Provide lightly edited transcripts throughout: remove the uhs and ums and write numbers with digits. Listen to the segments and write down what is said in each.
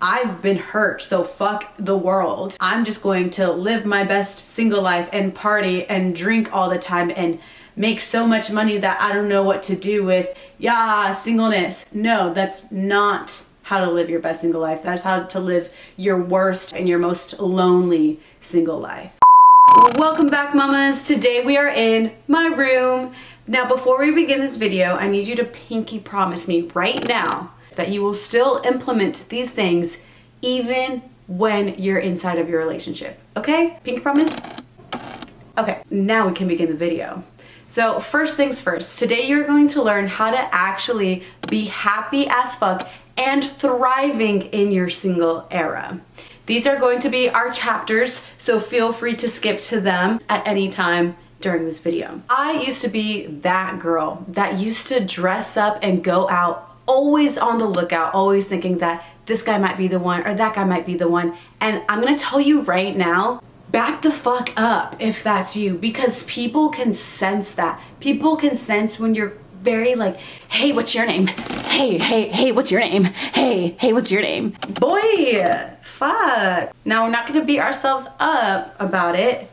I've been hurt, so fuck the world. I'm just going to live my best single life and party and drink all the time and make so much money that I don't know what to do with, singleness. No, that's not how to live your best single life. That's how to live your worst and your most lonely single life. Welcome back, mamas. Today we are in my room. Now, before we begin this video, I need you to pinky promise me right now that you will still implement these things even when you're inside of your relationship. Okay? Pinky promise? Okay, now we can begin the video. So first things first, today you're going to learn how to actually be happy as fuck and thriving in your single era. These are going to be our chapters, so feel free to skip to them at any time during this video. I used to be that girl that used to dress up and go out, always on the lookout, always thinking that this guy might be the one or that guy might be the one. And I'm gonna tell you right now, back the fuck up if that's you, because people can sense that. People can sense when you're very like, hey, what's your name? Hey, what's your name? Hey, what's your name? Boy, fuck. Now, we're not gonna beat ourselves up about it,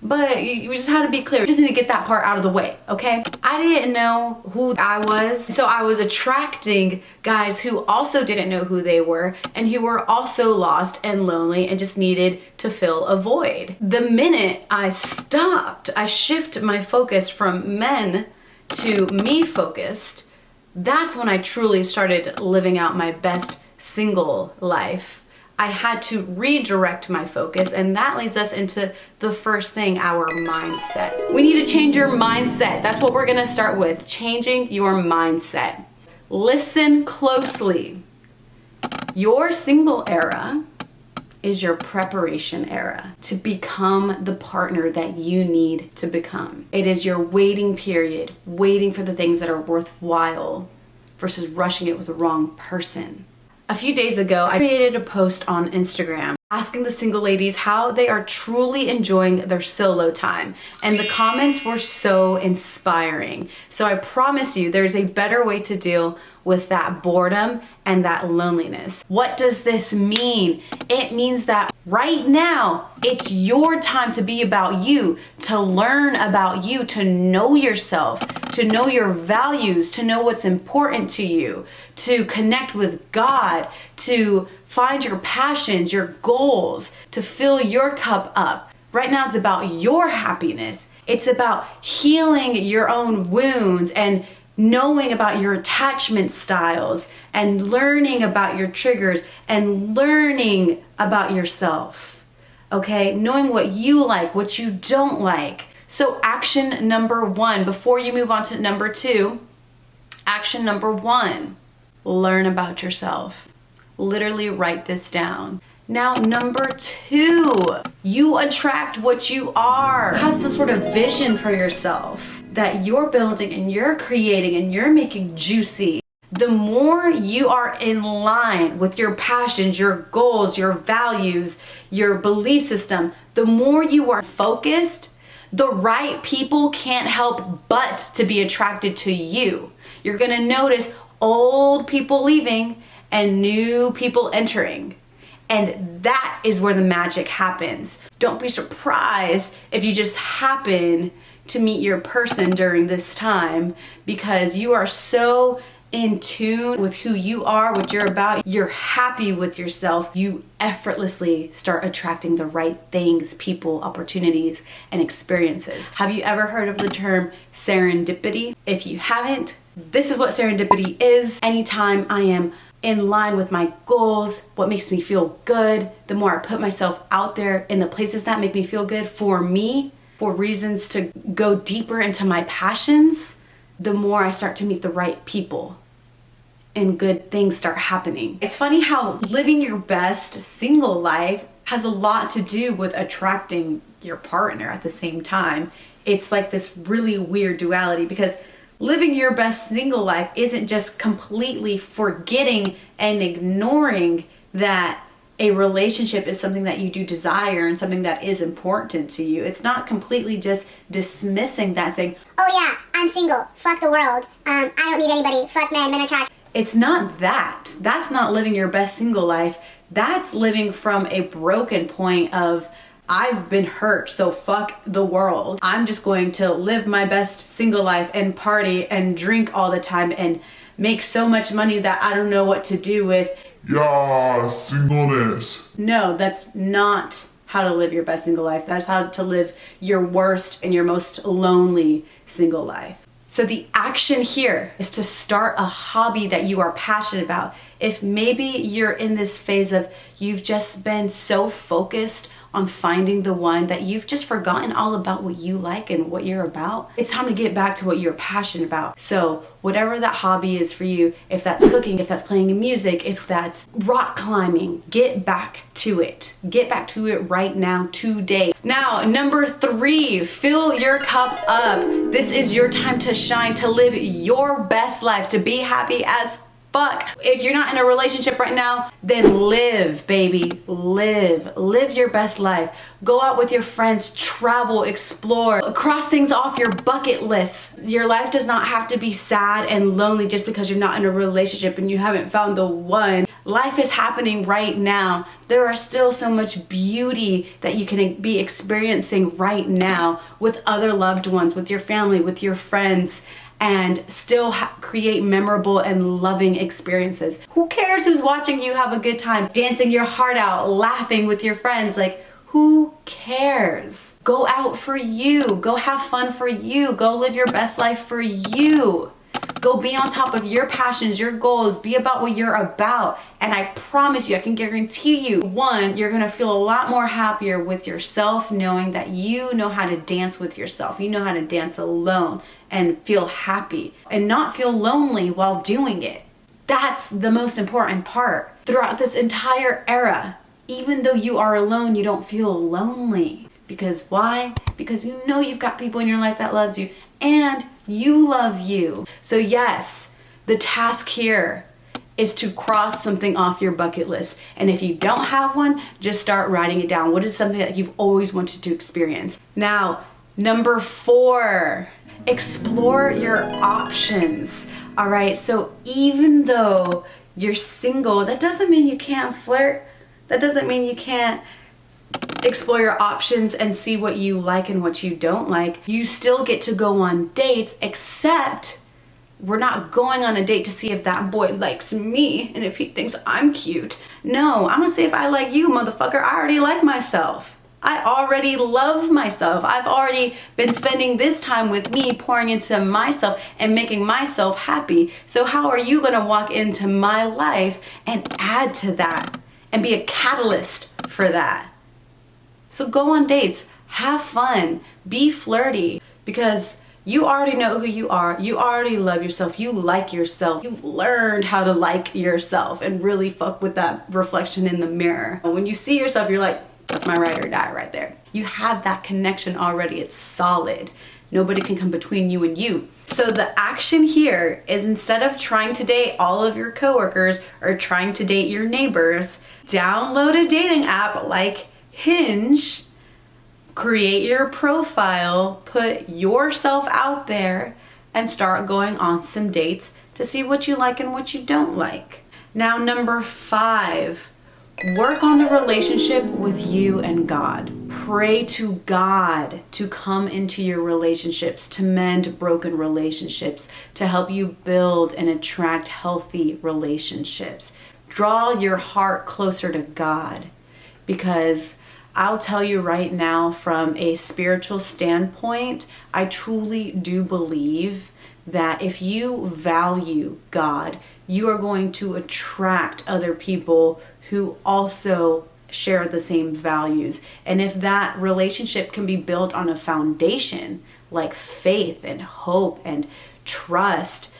but we just had to be clear. We just need to get that part out of the way, okay? I didn't know who I was, so I was attracting guys who also didn't know who they were and who were also lost and lonely and just needed to fill a void. The minute I stopped, I shifted my focus from men to me focused, that's when I truly started living out my best single life. I had to redirect my focus, and that leads us into the first thing, our mindset. We need to change your mindset. That's what we're gonna start with, changing your mindset. Listen closely. Your single era is your preparation era to become the partner that you need to become. It is your waiting period, waiting for the things that are worthwhile versus rushing it with the wrong person. A few days ago, I created a post on Instagram asking the single ladies how they are truly enjoying their solo time. And the comments were so inspiring. So I promise you, there's a better way to deal with that boredom and that loneliness. What does this mean? It means that right now, it's your time to be about you, to learn about you, to know yourself, to know your values, to know what's important to you, to connect with God, to find your passions, your goals, to fill your cup up. Right now, it's about your happiness. It's about healing your own wounds and knowing about your attachment styles and learning about your triggers and learning about yourself, okay? Knowing what you like, what you don't like. So action number one, before you move on to number two, action number one, learn about yourself. Literally write this down. Now, number two, you attract what you are. Have some sort of vision for yourself that you're building and you're creating and you're making juicy. The more you are in line with your passions, your goals, your values, your belief system, the more you are focused, the right people can't help but to be attracted to you. You're gonna notice old people leaving and new people entering. And that is where the magic happens. Don't be surprised if you just happen to meet your person during this time, because you are so in tune with who you are, what you're about, you're happy with yourself, you effortlessly start attracting the right things, people, opportunities, and experiences. Have you ever heard of the term serendipity? If you haven't, this is what serendipity is. Anytime I am in line with my goals, what makes me feel good, the more I put myself out there in the places that make me feel good for me, for reasons to go deeper into my passions, the more I start to meet the right people and good things start happening. It's funny how living your best single life has a lot to do with attracting your partner at the same time. It's like this really weird duality, because living your best single life isn't just completely forgetting and ignoring that a relationship is something that you do desire and something that is important to you. It's not completely just dismissing that, saying, oh yeah, I'm single, fuck the world, I don't need anybody, fuck men are trash. It's not that. That's not living your best single life. That's living from a broken point of, I've been hurt, so fuck the world. I'm just going to live my best single life and party and drink all the time and make so much money that I don't know what to do with. Yeah, singleness. No, that's not how to live your best single life. That's how to live your worst and your most lonely single life. So the action here is to start a hobby that you are passionate about. If maybe you're in this phase of you've just been so focused on finding the one that you've just forgotten all about what you like and what you're about, it's time to get back to what you're passionate about. So whatever that hobby is for you, if that's cooking, if that's playing music, if that's rock climbing, get back to it. Get back to it right now, today. Now, number 3, fill your cup up. This is your time to shine, to live your best life, to be happy as fuck. If you're not in a relationship right now, then live, baby. Live your best life. Go out with your friends, travel, explore, cross things off your bucket list. Your life does not have to be sad and lonely just because you're not in a relationship and you haven't found the one. Life is happening right now. There are still so much beauty that you can be experiencing right now with other loved ones, with your family, with your friends, and still create memorable and loving experiences. Who cares who's watching you have a good time, dancing your heart out, laughing with your friends? Like, who cares? Go out for you. Go have fun for you. Go live your best life for you. Go be on top of your passions, your goals, be about what you're about. And I promise you, I can guarantee you, 1, you're gonna feel a lot more happier with yourself, knowing that you know how to dance with yourself. You know how to dance alone and feel happy and not feel lonely while doing it. That's the most important part. Throughout this entire era, even though you are alone, you don't feel lonely. Because why? Because you know you've got people in your life that loves you and you love you. So yes, the task here is to cross something off your bucket list. And if you don't have one, just start writing it down. What is something that you've always wanted to experience? Now, number 4, explore your options. All right, so even though you're single, that doesn't mean you can't flirt. That doesn't mean you can't explore your options and see what you like and what you don't like. You still get to go on dates, except we're not going on a date to see if that boy likes me and if he thinks I'm cute. No, I'm gonna see if I like you, motherfucker. I already like myself. I already love myself. I've already been spending this time with me, pouring into myself and making myself happy. So how are you gonna walk into my life and add to that and be a catalyst for that? So go on dates, have fun, be flirty, because you already know who you are. You already love yourself. You like yourself. You've learned how to like yourself and really fuck with that reflection in the mirror. When you see yourself, you're like, that's my ride or die right there. You have that connection already. It's solid. Nobody can come between you and you. So the action here is, instead of trying to date all of your coworkers or trying to date your neighbors, download a dating app like Hinge, create your profile, put yourself out there, and start going on some dates to see what you like and what you don't like. Now, number 5, work on the relationship with you and God. Pray to God to come into your relationships, to mend broken relationships, to help you build and attract healthy relationships. Draw your heart closer to God, because I'll tell you right now, from a spiritual standpoint, I truly do believe that if you value God, you are going to attract other people who also share the same values. And if that relationship can be built on a foundation like faith and hope and trust,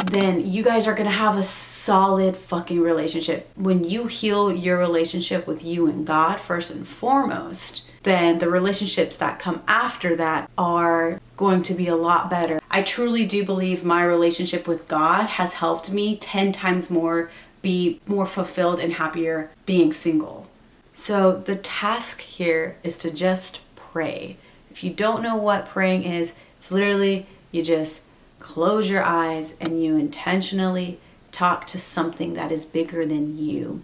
then you guys are gonna have a solid fucking relationship. When you heal your relationship with you and God first and foremost, then the relationships that come after that are going to be a lot better. I truly do believe my relationship with God has helped me 10 times more be more fulfilled and happier being single. So the task here is to just pray. If you don't know what praying is, it's literally you just close your eyes and you intentionally talk to something that is bigger than you.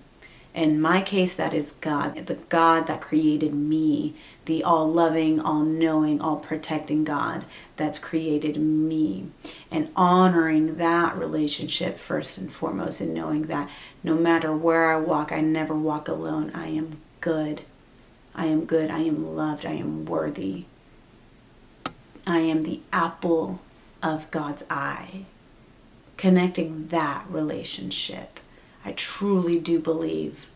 In my case, that is God, the God that created me, the all-loving, all-knowing, all-protecting God that's created me. And honoring that relationship first and foremost, and knowing that no matter where I walk, I never walk alone. I am good. I am good. I am loved. I am worthy. I am the apple of God's eye. Connecting that relationship, I truly do believe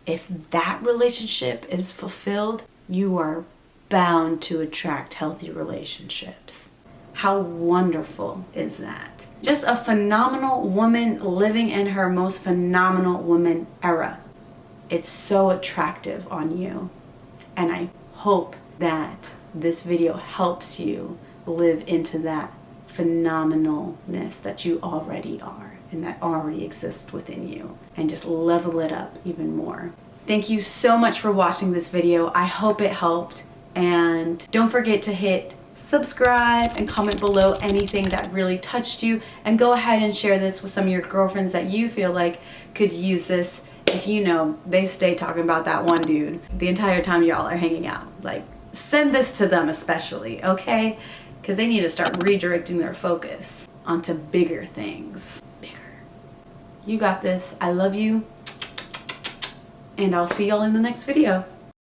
if that relationship is fulfilled, you are bound to attract healthy relationships. How wonderful is that? Just a phenomenal woman living in her most phenomenal woman era. It's so attractive on you. And I hope that this video helps you live into that phenomenalness that you already are and that already exists within you, and just level it up even more. Thank you so much for watching this video. I hope it helped, and don't forget to hit subscribe and comment below anything that really touched you, and go ahead and share this with some of your girlfriends that you feel like could use this. If you know they stay talking about that one dude the entire time y'all are hanging out, like, send this to them especially, okay? Because they need to start redirecting their focus onto bigger things. Bigger. You got this. I love you. And I'll see y'all in the next video.